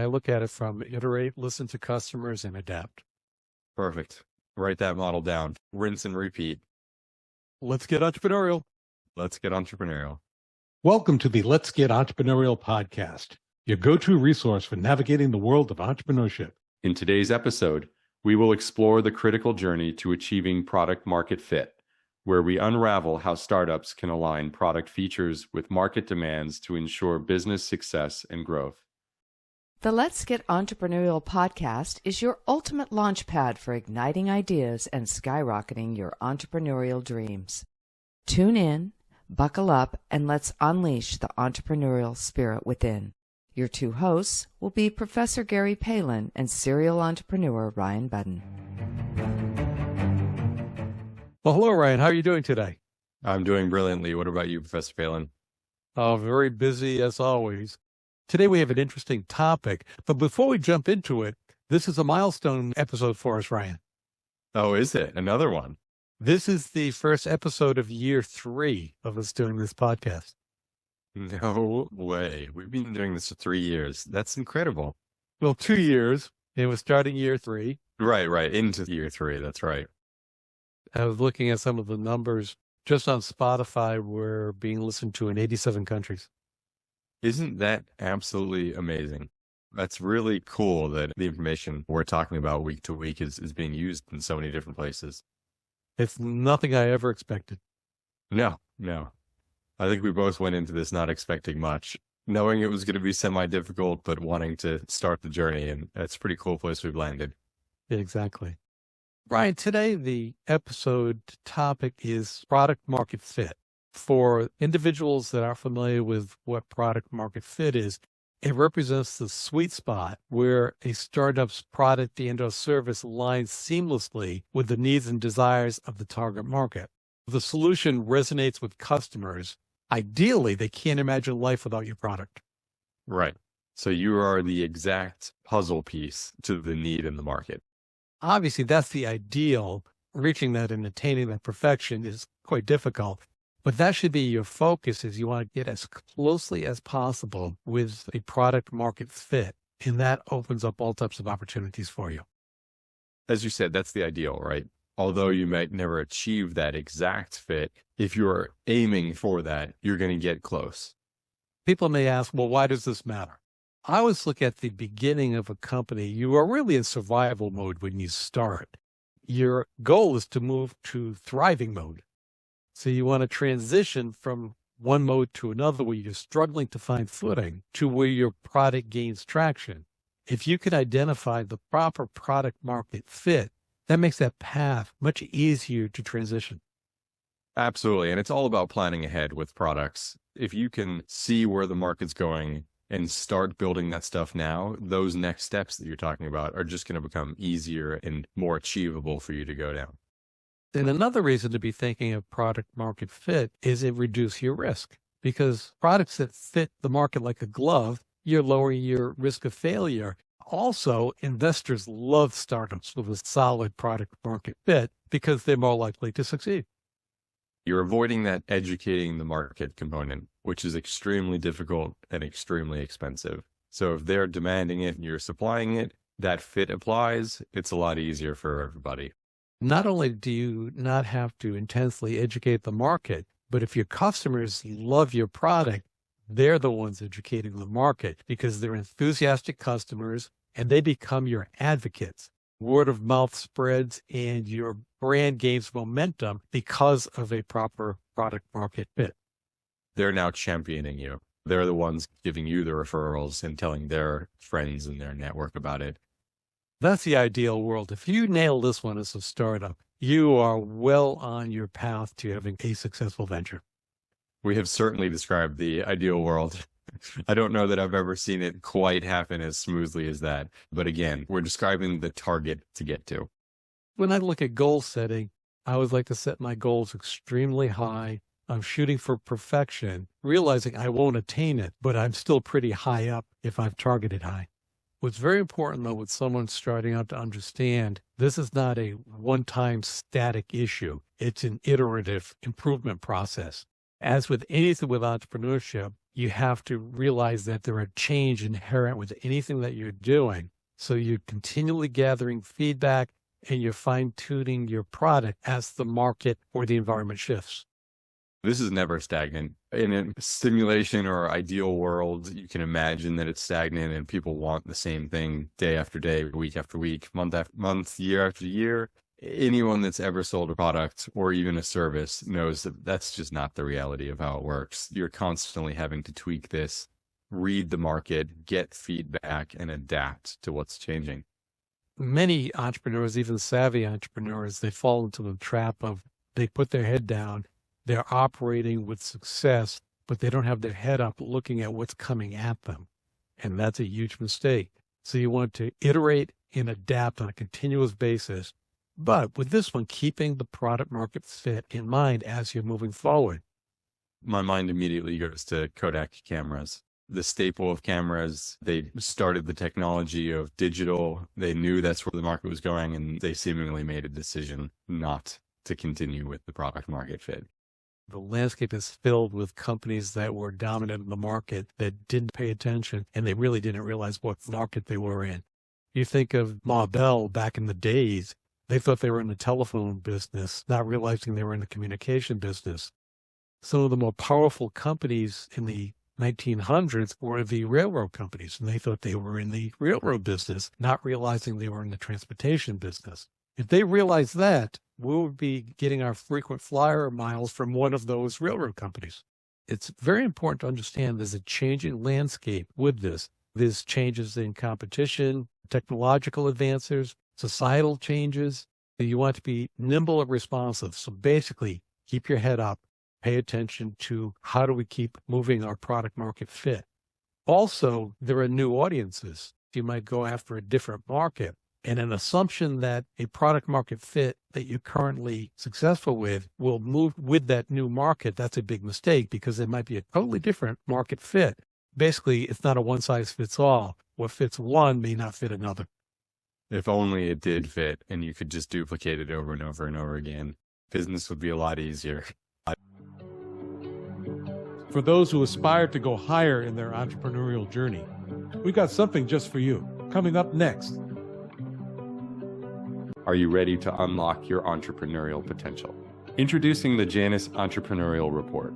I look at it from iterate, listen to customers, and adapt. Perfect. Write that model down. Rinse and repeat. Let's get entrepreneurial. Let's get entrepreneurial. Welcome to the Let's Get Entrepreneurial podcast, your go-to resource for navigating the world of entrepreneurship. In today's episode, we will explore the critical journey to achieving product market fit, where we unravel how startups can align product features with market demands to ensure business success and growth. The Let's Get Entrepreneurial podcast is your ultimate launchpad for igniting ideas and skyrocketing your entrepreneurial dreams. Tune in, buckle up, and let's unleash the entrepreneurial spirit within. Your two hosts will be Professor Gary Palin and serial entrepreneur Ryan Budden. Well, hello, Ryan. How are you doing today? I'm doing brilliantly. What about you, Professor Palin? Oh, very busy as always. Today we have an interesting topic, but before we jump into it, this is a milestone episode for us, Ryan. Oh, is it? Another one? This is the first episode of year 3 of us doing this podcast. No way. We've been doing this for 3 years. That's incredible. Well, 2 years. It was starting year 3. Right. Into year 3. That's right. I was looking at some of the numbers. Just on Spotify, we're being listened to in 87 countries. Isn't that absolutely amazing? That's really cool that the information we're talking about week to week is being used in so many different places. It's nothing I ever expected. No. I think we both went into this not expecting much, knowing it was going to be semi-difficult, but wanting to start the journey. And that's a pretty cool place we've landed. Exactly. Ryan, today the episode topic is product market fit. For individuals that are familiar with what product market fit is, it represents the sweet spot where a startup's product and/or service aligns seamlessly with the needs and desires of the target market. The solution resonates with customers. Ideally, they can't imagine life without your product. Right. So you are the exact puzzle piece to the need in the market. Obviously, that's the ideal. Reaching that and attaining that perfection is quite difficult. But that should be your focus, is you want to get as closely as possible with a product market fit. And that opens up all types of opportunities for you. As you said, that's the ideal, right? Although you might never achieve that exact fit, if you're aiming for that, you're going to get close. People may ask, well, why does this matter? I always look at the beginning of a company. You are really in survival mode when you start. Your goal is to move to thriving mode. So you want to transition from one mode to another where you're struggling to find footing to where your product gains traction. If you can identify the proper product market fit, that makes that path much easier to transition. Absolutely. And it's all about planning ahead with products. If you can see where the market's going and start building that stuff now, those next steps that you're talking about are just going to become easier and more achievable for you to go down. And another reason to be thinking of product market fit is it reduces your risk, because products that fit the market like a glove, you're lowering your risk of failure. Also, investors love startups with a solid product market fit because they're more likely to succeed. You're avoiding that educating the market component, which is extremely difficult and extremely expensive. So if they're demanding it and you're supplying it, that fit applies. It's a lot easier for everybody. Not only do you not have to intensely educate the market, but if your customers love your product, they're the ones educating the market because they're enthusiastic customers and they become your advocates. Word of mouth spreads and your brand gains momentum because of a proper product market fit. They're now championing you. They're the ones giving you the referrals and telling their friends in their network about it. That's the ideal world. If you nail this one as a startup, you are well on your path to having a successful venture. We have certainly described the ideal world. I don't know that I've ever seen it quite happen as smoothly as that. But again, we're describing the target to get to. When I look at goal setting, I always like to set my goals extremely high. I'm shooting for perfection, realizing I won't attain it, but I'm still pretty high up if I've targeted high. What's very important, though, with someone starting out to understand, this is not a one-time static issue. It's an iterative improvement process. As with anything with entrepreneurship, you have to realize that there are change inherent with anything that you're doing. So you're continually gathering feedback and you're fine-tuning your product as the market or the environment shifts. This is never stagnant. In a simulation or ideal world, you can imagine that it's stagnant and people want the same thing day after day, week after week, month after month, year after year. Anyone that's ever sold a product or even a service knows that that's just not the reality of how it works. You're constantly having to tweak this, read the market, get feedback, and adapt to what's changing. Many entrepreneurs, even savvy entrepreneurs, they fall into the trap of they put their head down, they're operating with success, but they don't have their head up looking at what's coming at them. And that's a huge mistake. So you want to iterate and adapt on a continuous basis. But with this one, keeping the product market fit in mind as you're moving forward. My mind immediately goes to Kodak cameras. The staple of cameras, they started the technology of digital. They knew that's where the market was going, and they seemingly made a decision not to continue with the product market fit. The landscape is filled with companies that were dominant in the market that didn't pay attention, and they really didn't realize what market they were in. You think of Ma Bell back in the days, they thought they were in the telephone business, not realizing they were in the communication business. Some of the more powerful companies in the 1900s were the railroad companies, and they thought they were in the railroad business, not realizing they were in the transportation business. If they realized that, we would be getting our frequent flyer miles from one of those railroad companies. It's very important to understand there's a changing landscape with this. There's changes in competition, technological advances, societal changes. You want to be nimble and responsive. So basically, keep your head up, pay attention to how do we keep moving our product market fit. Also, there are new audiences. You might go after a different market. And an assumption that a product market fit that you're currently successful with will move with that new market, that's a big mistake because it might be a totally different market fit. Basically, it's not a one size fits all. What fits one may not fit another. If only it did fit and you could just duplicate it over and over and over again, business would be a lot easier. For those who aspire to go higher in their entrepreneurial journey, we've got something just for you. Coming up next. Are you ready to unlock your entrepreneurial potential? Introducing the Janus Entrepreneurial Report,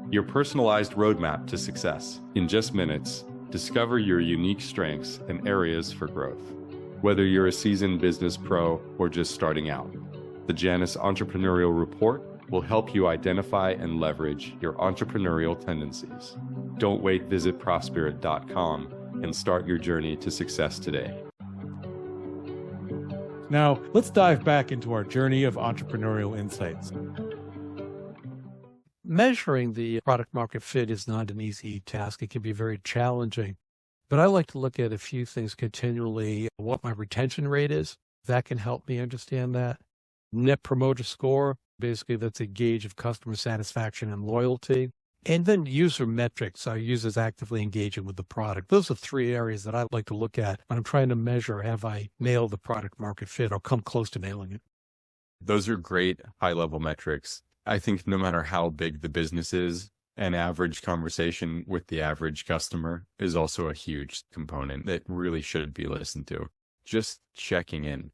your personalized roadmap to success. In just minutes, discover your unique strengths and areas for growth. Whether you're a seasoned business pro or just starting out, the Janus Entrepreneurial Report will help you identify and leverage your entrepreneurial tendencies. Don't wait, visit Prospirit.com and start your journey to success today. Now, let's dive back into our journey of entrepreneurial insights. Measuring the product market fit is not an easy task. It can be very challenging. But I like to look at a few things continually. What my retention rate is, that can help me understand that. Net Promoter Score, basically that's a gauge of customer satisfaction and loyalty. And then user metrics, are users actively engaging with the product. Those are three areas that I like to look at when I'm trying to measure, have I nailed the product market fit or come close to nailing it? Those are great high-level metrics. I think no matter how big the business is, an average conversation with the average customer is also a huge component that really should be listened to. Just checking in.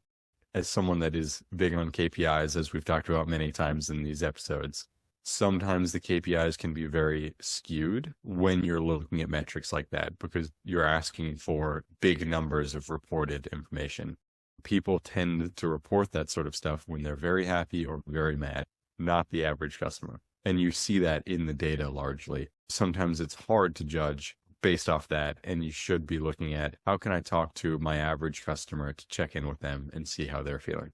As someone that is big on KPIs, as we've talked about many times in these episodes, sometimes the KPIs can be very skewed when you're looking at metrics like that because you're asking for big numbers of reported information. People tend to report that sort of stuff when they're very happy or very mad, not the average customer. And you see that in the data largely. Sometimes it's hard to judge based off that, and you should be looking at how can I talk to my average customer to check in with them and see how they're feeling.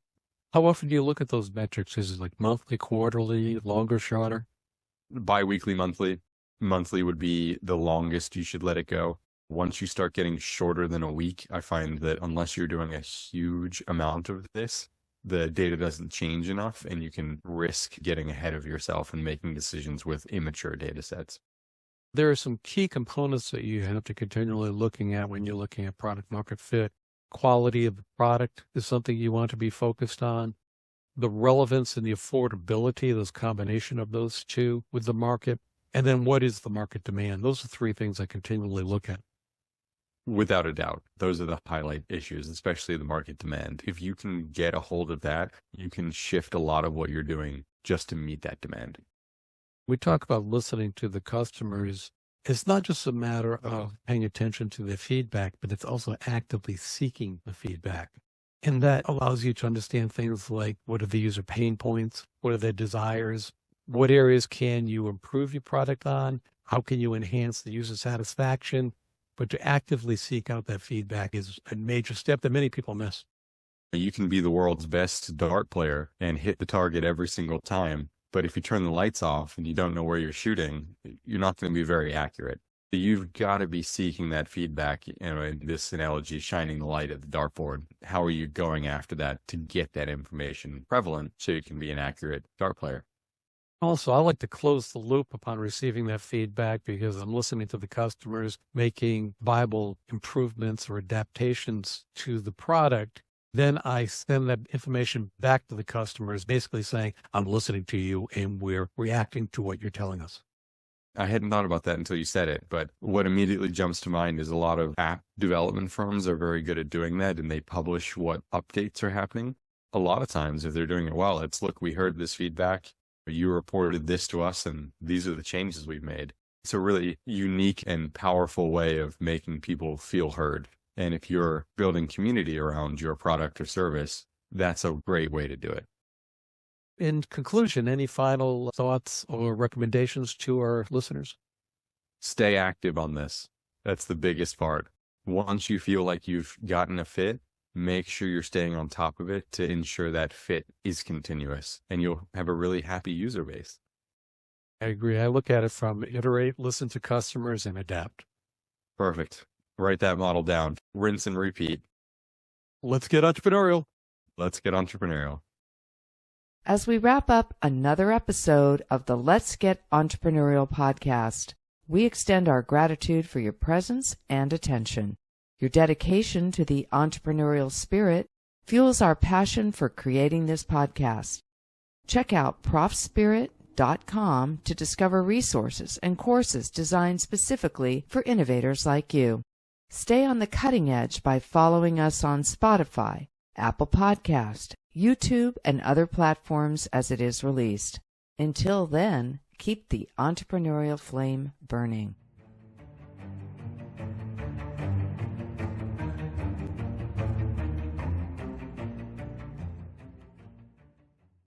How often do you look at those metrics? Is it like monthly, quarterly, longer, shorter? Bi-weekly, monthly. Monthly would be the longest you should let it go. Once you start getting shorter than a week, I find that unless you're doing a huge amount of this, the data doesn't change enough and you can risk getting ahead of yourself and making decisions with immature data sets. There are some key components that you have to continually looking at when you're looking at product market fit. Quality of the product is something you want to be focused on. The relevance and the affordability, those combination of those two with the market. And then what is the market demand? Those are three things I continually look at. Without a doubt, those are the highlight issues, especially the market demand. If you can get a hold of that, you can shift a lot of what you're doing just to meet that demand. We talk about listening to the customers. It's not just a matter of paying attention to their feedback, but it's also actively seeking the feedback. And that allows you to understand things like, what are the user pain points? What are their desires? What areas can you improve your product on? How can you enhance the user satisfaction? But to actively seek out that feedback is a major step that many people miss. You can be the world's best dart player and hit the target every single time. But if you turn the lights off and you don't know where you're shooting, you're not going to be very accurate. You've got to be seeking that feedback. In this analogy, shining the light at the dartboard. How are you going after that to get that information prevalent so you can be an accurate dart player? Also, I like to close the loop upon receiving that feedback because I'm listening to the customers, making viable improvements or adaptations to the product. Then I send that information back to the customers, basically saying, I'm listening to you and we're reacting to what you're telling us. I hadn't thought about that until you said it, but what immediately jumps to mind is a lot of app development firms are very good at doing that, and they publish what updates are happening. A lot of times, if they're doing it well, it's, look, we heard this feedback, you reported this to us, and these are the changes we've made. It's a really unique and powerful way of making people feel heard. And if you're building community around your product or service, that's a great way to do it. In conclusion, any final thoughts or recommendations to our listeners? Stay active on this. That's the biggest part. Once you feel like you've gotten a fit, make sure you're staying on top of it to ensure that fit is continuous, and you'll have a really happy user base. I agree. I look at it from iterate, listen to customers, and adapt. Perfect. Write that model down. Rinse and repeat. Let's get entrepreneurial. Let's get entrepreneurial. As we wrap up another episode of the Let's Get Entrepreneurial podcast, we extend our gratitude for your presence and attention. Your dedication to the entrepreneurial spirit fuels our passion for creating this podcast. Check out profspirit.com to discover resources and courses designed specifically for innovators like you. Stay on the cutting edge by following us on Spotify, Apple Podcast, YouTube, and other platforms as it is released. Until then, keep the entrepreneurial flame burning.